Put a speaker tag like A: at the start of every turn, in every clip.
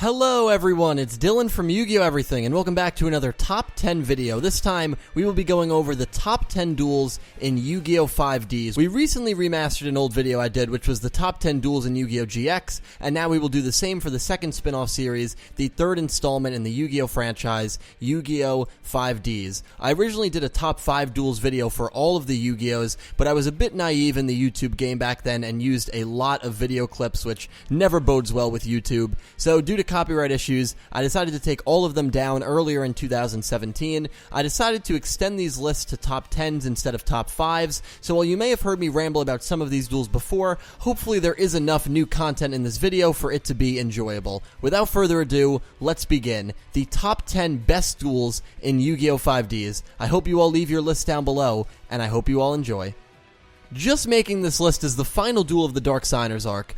A: Hello everyone, it's Dylan from Yugioh Everything, and welcome back to another Top 10 video. This time, we will be going over the top 10 duels in Yu-Gi-Oh! 5Ds. We recently remastered an old video I did, which was the top 10 duels in Yu-Gi-Oh! GX, and now we will do the same for the second spin-off series, the third installment in the Yu-Gi-Oh! Franchise, Yu-Gi-Oh! 5Ds. I originally did a top 5 duels video for all of the Yu-Gi-Ohs, but I was a bit naive in the YouTube game back then and used a lot of video clips, which never bodes well with YouTube. So due to copyright issues, I decided to take all of them down earlier in 2017. I decided to extend these lists to top 10s instead of top 5s, so while you may have heard me ramble about some of these duels before, hopefully there is enough new content in this video for it to be enjoyable. Without further ado, let's begin. The top 10 best duels in Yu-Gi-Oh! 5Ds. I hope you all leave your list down below, and I hope you all enjoy. Just making this list is the final duel of the Dark Signers arc,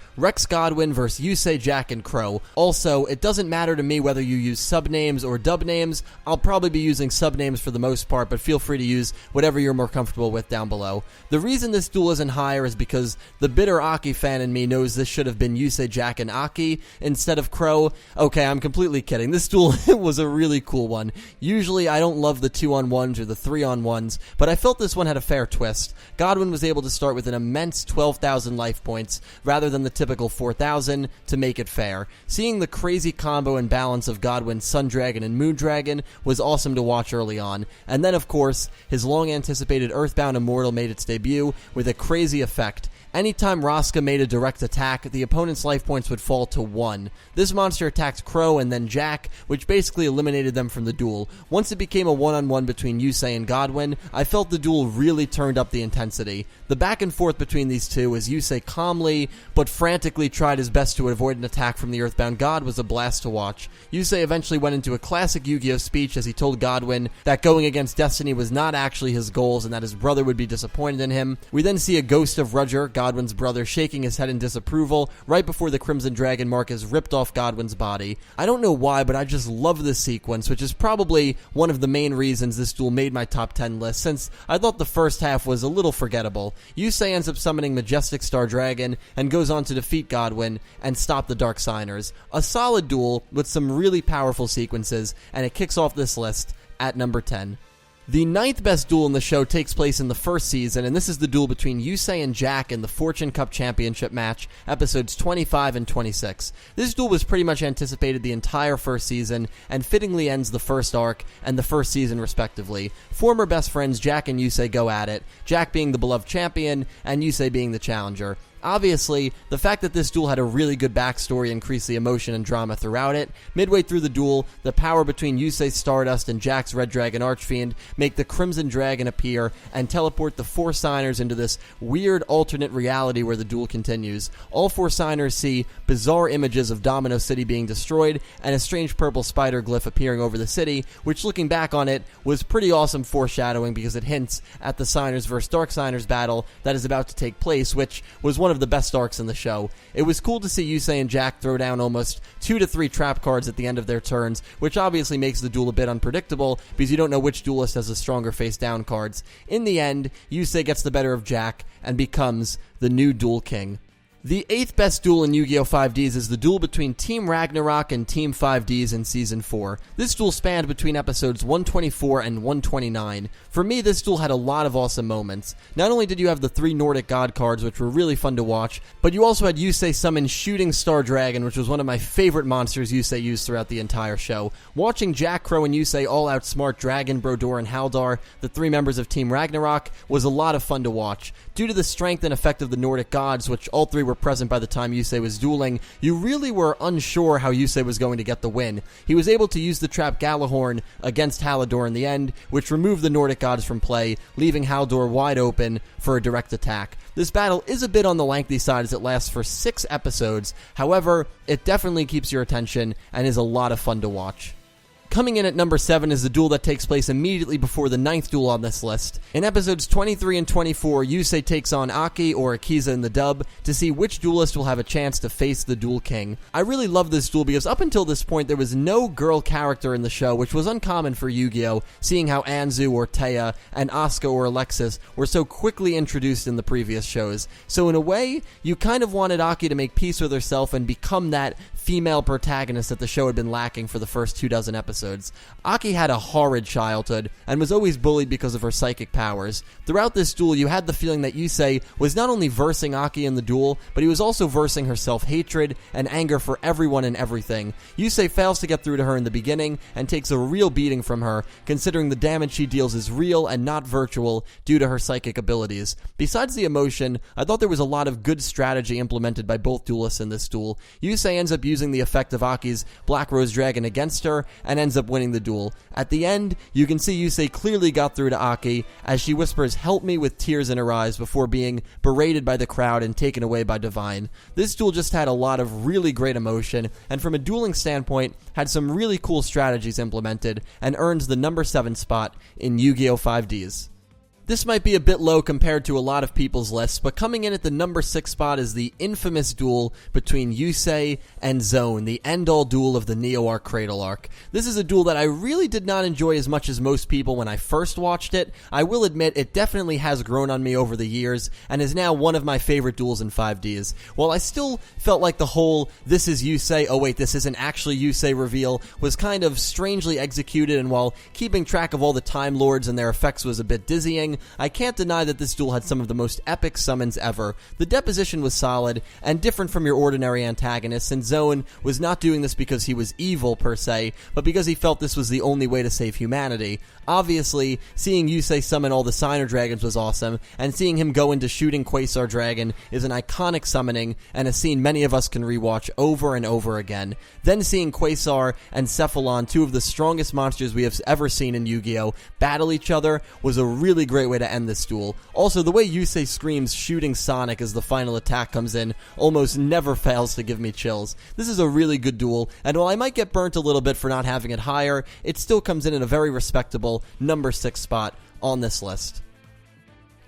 A: Godwin Vs Yusei Jack and Crow. Also, it doesn't matter to me whether you use subnames or dub names. I'll probably be using subnames for the most part, but feel free to use whatever you're more comfortable with down below. The reason this duel isn't higher is because the bitter Aki fan in me knows this should have been Yusei Jack and Aki instead of Crow. Okay, I'm completely kidding. This duel was a really cool one. Usually, I don't love the 2-on-1s or the 3-on-1s, but I felt this one had a fair twist. Godwin was able to start with an immense 12,000 life points rather than the typical 4,000 to make it fair. Seeing the crazy combo and balance of Godwin's Sun Dragon and Moon Dragon was awesome to watch early on. And then, of course, his long-anticipated Earthbound Immortal made its debut with a crazy effect. Anytime Raska made a direct attack, the opponent's life points would fall to 1. This monster attacked Crow and then Jack, which basically eliminated them from the duel. Once it became a 1-on-1 between Yusei and Godwin, I felt the duel really turned up the intensity. The back and forth between these two as Yusei calmly, but frantically tried his best to avoid an attack from the Earthbound God was a blast to watch. Yusei eventually went into a classic Yu-Gi-Oh! Speech as he told Godwin that going against Destiny was not actually his goals and that his brother would be disappointed in him. We then see a ghost of Roger, Godwin's brother, shaking his head in disapproval right before the Crimson Dragon mark is ripped off Godwin's body. I don't know why, but I just love this sequence, which is probably one of the main reasons this duel made my top 10 list, since I thought the first half was a little forgettable. Yusei ends up summoning Majestic Star Dragon and goes on to defeat Godwin and stop the Dark Signers. A solid duel with some really powerful sequences, and it kicks off this list at number 10. The 9th best duel in the show takes place in the first season, and this is the duel between Yusei and Jack in the Fortune Cup Championship match, episodes 25 and 26. This duel was pretty much anticipated the entire first season, and fittingly ends the first arc and the first season respectively. Former best friends Jack and Yusei go at it, Jack being the beloved champion, and Yusei being the challenger. Obviously, the fact that this duel had a really good backstory increased the emotion and drama throughout it. Midway through the duel, the power between Yusei's Stardust and Jack's Red Dragon Archfiend make the Crimson Dragon appear and teleport the 4 signers into this weird alternate reality where the duel continues. All 4 signers see bizarre images of Domino City being destroyed and a strange purple spider glyph appearing over the city, which, looking back on it, was pretty awesome foreshadowing because it hints at the Signers vs Dark Signers battle that is about to take place, which was one of the best arcs in the show. It was cool to see Yusei and Jack throw down almost 2 to 3 trap cards at the end of their turns, which obviously makes the duel a bit unpredictable because you don't know which duelist has the stronger face down cards. In the end, Yusei gets the better of Jack and becomes the new Duel King. The 8th best duel in Yu-Gi-Oh! 5Ds is the duel between Team Ragnarok and Team 5Ds in Season 4. This duel spanned between episodes 124 and 129. For me, this duel had a lot of awesome moments. Not only did you have the 3 Nordic God cards, which were really fun to watch, but you also had Yusei summon Shooting Star Dragon, which was one of my favorite monsters Yusei used throughout the entire show. Watching Jack, Crow, and Yusei all outsmart Dragon, Brodor, and Haldar, the 3 members of Team Ragnarok, was a lot of fun to watch. Due to the strength and effect of the Nordic gods, which all 3 were present by the time Yusei was dueling, you really were unsure how Yusei was going to get the win. He was able to use the trap Galahorn against Halidor in the end, which removed the Nordic gods from play, leaving Haldor wide open for a direct attack. This battle is a bit on the lengthy side as it lasts for 6 episodes, however, it definitely keeps your attention and is a lot of fun to watch. Coming in at number 7 is the duel that takes place immediately before the 9th duel on this list. In episodes 23 and 24, Yusei takes on Aki, or Akiza in the dub, to see which duelist will have a chance to face the Duel King. I really love this duel because up until this point there was no girl character in the show, which was uncommon for Yu-Gi-Oh!, seeing how Anzu or Taya and Asuka or Alexis were so quickly introduced in the previous shows. So in a way, you kind of wanted Aki to make peace with herself and become that female protagonist that the show had been lacking for the first 24 episodes. Aki had a horrid childhood and was always bullied because of her psychic powers. Throughout this duel, you had the feeling that Yusei was not only versing Aki in the duel, but he was also versing her self-hatred and anger for everyone and everything. Yusei fails to get through to her in the beginning and takes a real beating from her, considering the damage she deals is real and not virtual due to her psychic abilities. Besides the emotion, I thought there was a lot of good strategy implemented by both duelists in this duel. Yusei ends up using the effect of Aki's Black Rose Dragon against her and ends up winning the duel. At the end, you can see Yusei clearly got through to Aki as she whispers "help me" with tears in her eyes before being berated by the crowd and taken away by Divine. This duel just had a lot of really great emotion, and from a dueling standpoint, had some really cool strategies implemented, and earns the number 7 spot in Yu-Gi-Oh! 5Ds. This might be a bit low compared to a lot of people's lists, but coming in at the number 6 spot is the infamous duel between Yusei and Zone, the end-all duel of the Neo Arc Cradle Arc. This is a duel that I really did not enjoy as much as most people when I first watched it. I will admit it definitely has grown on me over the years, and is now one of my favorite duels in 5Ds. While I still felt like the whole "this is Yusei, oh wait, this isn't actually Yusei" reveal was kind of strangely executed, and while keeping track of all the Time Lords and their effects was a bit dizzying, I can't deny that this duel had some of the most epic summons ever. The deposition was solid, and different from your ordinary antagonists, and Zone was not doing this because he was evil per se, but because he felt this was the only way to save humanity. Obviously, seeing Yusei summon all the Signer Dragons was awesome, and seeing him go into shooting Quasar Dragon is an iconic summoning, and a scene many of us can rewatch over and over again. Then seeing Quasar and Cephalon, two of the strongest monsters we have ever seen in Yu-Gi-Oh!, battle each other was a really great way to end this duel. Also, the way Yusei screams shooting Sonic as the final attack comes in almost never fails to give me chills. This is a really good duel, and while I might get burnt a little bit for not having it higher, it still comes in at a very respectable number 6 spot on this list.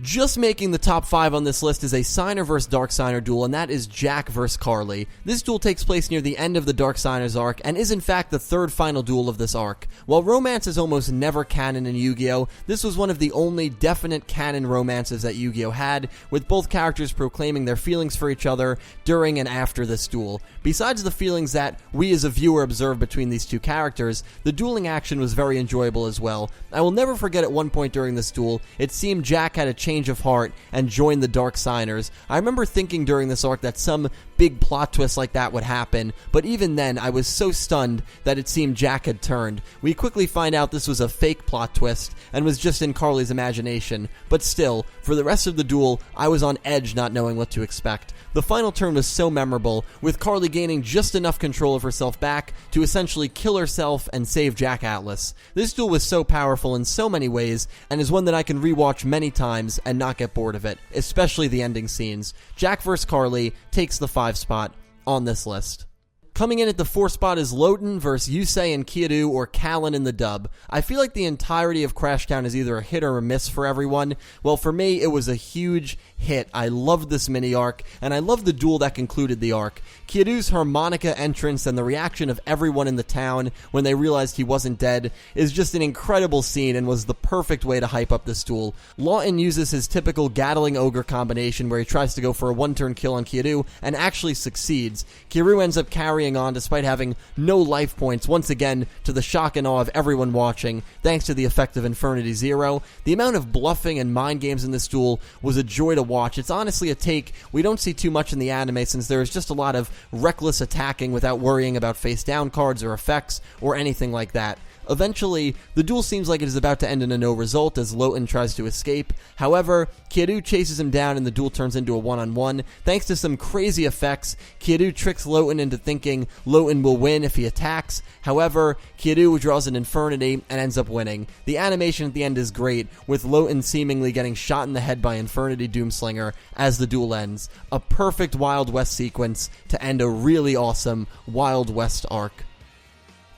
A: Just making the top 5 on this list is a Signer vs Dark Signer duel, and that is Jack vs Carly. This duel takes place near the end of the Dark Signers arc, and is in fact the third final duel of this arc. While romance is almost never canon in Yu-Gi-Oh!, this was one of the only definite canon romances that Yu-Gi-Oh! Had, with both characters proclaiming their feelings for each other during and after this duel. Besides the feelings that we as a viewer observe between these two characters, the dueling action was very enjoyable as well. I will never forget at one point during this duel, it seemed Jack had a change of heart and joined the Dark Signers. I remember thinking during this arc that some big plot twist like that would happen, but even then I was so stunned that it seemed Jack had turned. We quickly find out this was a fake plot twist and was just in Carly's imagination, but still, for the rest of the duel, I was on edge not knowing what to expect. The final turn was so memorable, with Carly gaining just enough control of herself back to essentially kill herself and save Jack Atlas. This duel was so powerful in so many ways, and is one that I can rewatch many times and not get bored of it, especially the ending scenes. Jack vs Carly takes the 5 spot on this list. Coming in at the 4 spot is Lowen vs Yusei and Kiadu, or Kallen in the dub. I feel like the entirety of Crashtown is either a hit or a miss for everyone. Well, for me, it was a huge hit. I loved this mini arc, and I loved the duel that concluded the arc. Kiadu's harmonica entrance and the reaction of everyone in the town when they realized he wasn't dead is just an incredible scene and was the perfect way to hype up this duel. Lawton uses his typical Gatling Ogre combination where he tries to go for a one-turn kill on Kiadu and actually succeeds. Kiru ends up carrying on despite having no life points, once again to the shock and awe of everyone watching, thanks to the effect of Infernity Zero. The amount of bluffing and mind games in this duel was a joy to watch. It's honestly a take we don't see too much in the anime, since there is just a lot of reckless attacking without worrying about face down cards or effects or anything like that. Eventually, the duel seems like it is about to end in a no result as Lowen tries to escape. However, Kiadu chases him down and the duel turns into a one-on-one. Thanks to some crazy effects, Kiadu tricks Lowen into thinking Lowen will win if he attacks. However, Kiadu draws an Infernity and ends up winning. The animation at the end is great, with Lowen seemingly getting shot in the head by Infernity Doomslinger as the duel ends. A perfect Wild West sequence to end a really awesome Wild West arc.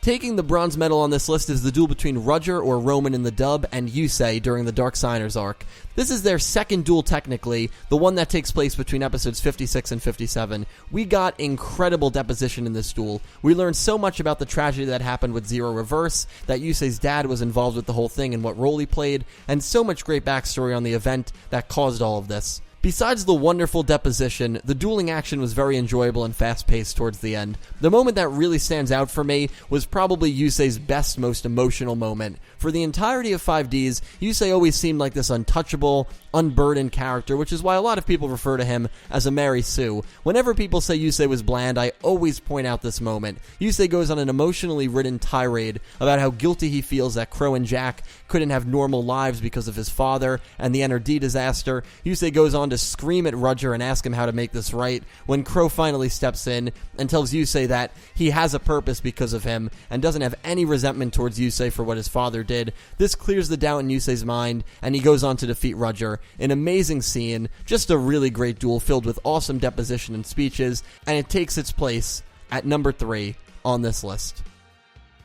A: Taking the bronze medal on this list is the duel between Roger, or Roman in the dub, and Yusei during the Dark Signers arc. This is their second duel technically, the one that takes place between episodes 56 and 57. We got incredible deposition in this duel. We learned so much about the tragedy that happened with Zero Reverse, that Yusei's dad was involved with the whole thing and what role he played, and so much great backstory on the event that caused all of this. Besides the wonderful deposition, the dueling action was very enjoyable and fast-paced towards the end. The moment that really stands out for me was probably Yusei's best, most emotional moment. For the entirety of 5Ds, Yusei always seemed like this untouchable, unburdened character, which is why a lot of people refer to him as a Mary Sue. Whenever people say Yusei was bland, I always point out this moment. Yusei goes on an emotionally ridden tirade about how guilty he feels that Crow and Jack couldn't have normal lives because of his father and the NRD disaster. Yusei goes on to scream at Roger and ask him how to make this right, when Crow finally steps in and tells Yusei that he has a purpose because of him and doesn't have any resentment towards Yusei for what his father did. This clears the doubt in Yusei's mind, and he goes on to defeat Roger. An amazing scene, just a really great duel filled with awesome deposition and speeches, and it takes its place at number 3 on this list.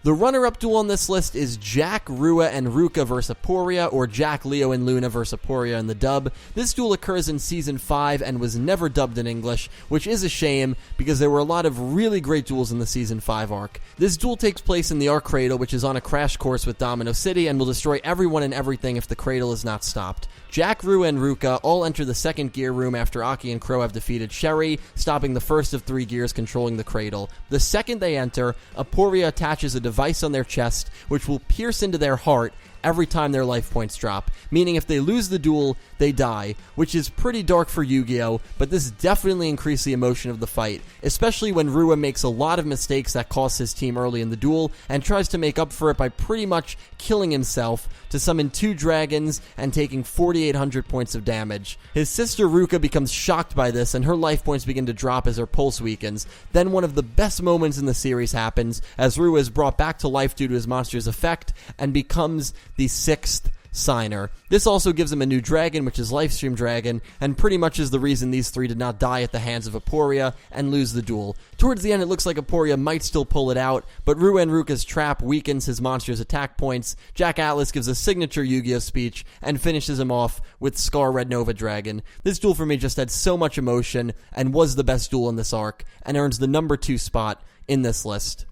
A: The runner-up duel on this list is Jack, Rua, and Ruka vs Aporia, or Jack, Leo, and Luna vs Aporia in the dub. This duel occurs in Season 5 and was never dubbed in English, which is a shame because there were a lot of really great duels in the Season 5 arc. This duel takes place in the Arc Cradle, which is on a crash course with Domino City and will destroy everyone and everything if the cradle is not stopped. Jack, Rua, and Ruka all enter the second gear room after Aki and Crow have defeated Sherry, stopping the first of 3 gears controlling the cradle. The second they enter, Aporia attaches a device on their chest which will pierce into their heart every time their life points drop, meaning if they lose the duel, they die, which is pretty dark for Yu-Gi-Oh, but this definitely increased the emotion of the fight, especially when Rua makes a lot of mistakes that cost his team early in the duel, and tries to make up for it by pretty much killing himself to summon 2 dragons and taking 4,800 points of damage. His sister Ruka becomes shocked by this, and her life points begin to drop as her pulse weakens. Then one of the best moments in the series happens, as Rua is brought back to life due to his monster's effect, and becomes the 6th signer. This also gives him a new dragon, which is Lifestream Dragon, and pretty much is the reason these 3 did not die at the hands of Aporia and lose the duel. Towards the end, it looks like Aporia might still pull it out, but Rua and Ruka's trap weakens his monster's attack points. Jack Atlas gives a signature Yu-Gi-Oh speech and finishes him off with Scar Red Nova Dragon. This duel for me just had so much emotion and was the best duel in this arc, and earns the number 2 spot in this list.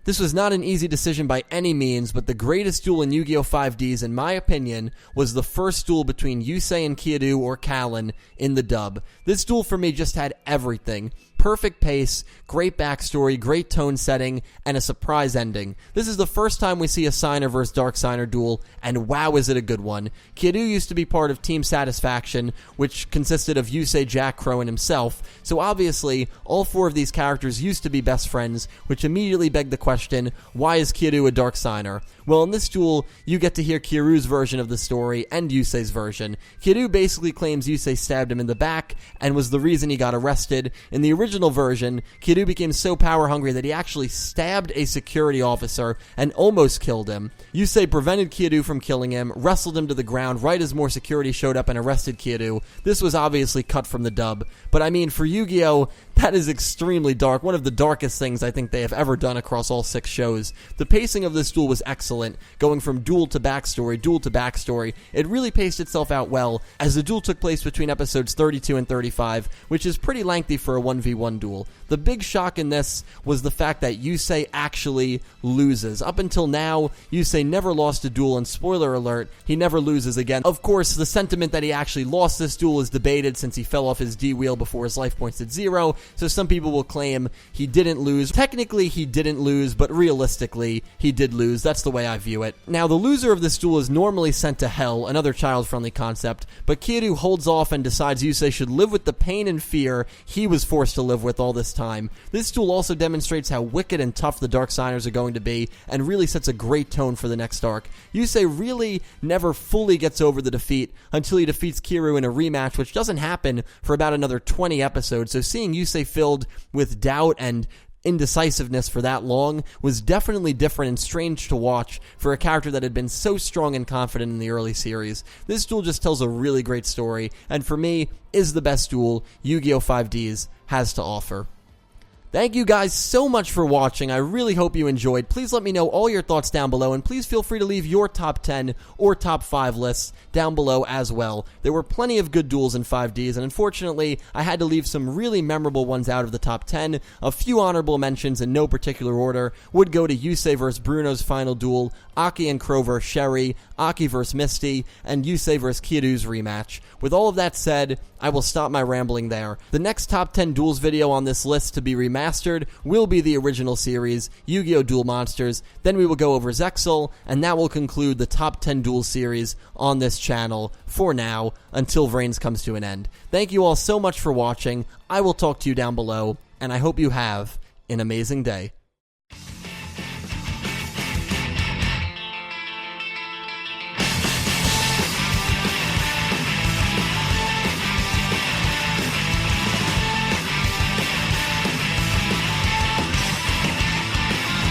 A: This was not an easy decision by any means, but the greatest duel in Yu-Gi-Oh! 5Ds, in my opinion, was the first duel between Yusei and Kiadu, or Kallen, in the dub. This duel for me just had everything. Perfect pace, great backstory, great tone setting, and a surprise ending. This is the first time we see a Signer vs Dark Signer duel, and wow is it a good one. Kiadu used to be part of Team Satisfaction, which consisted of Yusei, Jack, Crow, and himself, so obviously all 4 of these characters used to be best friends, which immediately begged the question, why is Kiadu a Dark Signer? Well, in this duel, you get to hear Kiru's version of the story and Yusei's version. Kiru basically claims Yusei stabbed him in the back and was the reason he got arrested. In the original version, Kiru became so power hungry that he actually stabbed a security officer and almost killed him. Yusei prevented Kiru from killing him, wrestled him to the ground right as more security showed up and arrested Kiru. This was obviously cut from the dub, but I mean, for Yu-Gi-Oh, that is extremely dark, one of the darkest things I think they have ever done across all 6 shows. The pacing of this duel was excellent, going from duel to backstory. It really paced itself out well, as the duel took place between episodes 32 and 35, which is pretty lengthy for a 1v1 duel. The big shock in this was the fact that Yusei actually loses. Up until now, Yusei never lost a duel, and spoiler alert, he never loses again. Of course, the sentiment that he actually lost this duel is debated since he fell off his D wheel before his life points at 0, so some people will claim he didn't lose. Technically, he didn't lose, but realistically, he did lose. That's the way I view it. Now, the loser of this duel is normally sent to hell, another child-friendly concept, but Kiru holds off and decides Yusei should live with the pain and fear he was forced to live with all this time. This duel also demonstrates how wicked and tough the Dark Signers are going to be, and really sets a great tone for the next arc. Yusei really never fully gets over the defeat until he defeats Kiru in a rematch, which doesn't happen for about another 20 episodes, so seeing Yusei filled with doubt and indecisiveness for that long was definitely different and strange to watch for a character that had been so strong and confident in the early series. This duel just tells a really great story, and for me, is the best duel Yu-Gi-Oh! 5Ds has to offer. Thank you guys so much for watching. I really hope you enjoyed. Please let me know all your thoughts down below, and please feel free to leave your top 10 or top 5 lists down below as well. There were plenty of good duels in 5Ds, and unfortunately, I had to leave some really memorable ones out of the top 10. A few honorable mentions in no particular order would go to Yusei vs Bruno's final duel, Aki and Crow vs Sherry, Aki vs Misty, and Yusei vs Kiru's rematch. With all of that said, I will stop my rambling there. The next top 10 duels video on this list to be remastered will be the original series, Yu-Gi-Oh! Duel Monsters. Then we will go over Zexal, and that will conclude the top 10 duel series on this channel for now, until Vrains comes to an end. Thank you all so much for watching. I will talk to you down below, and I hope you have an amazing day.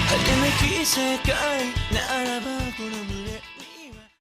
B: Hal na nakisakay na araba ko na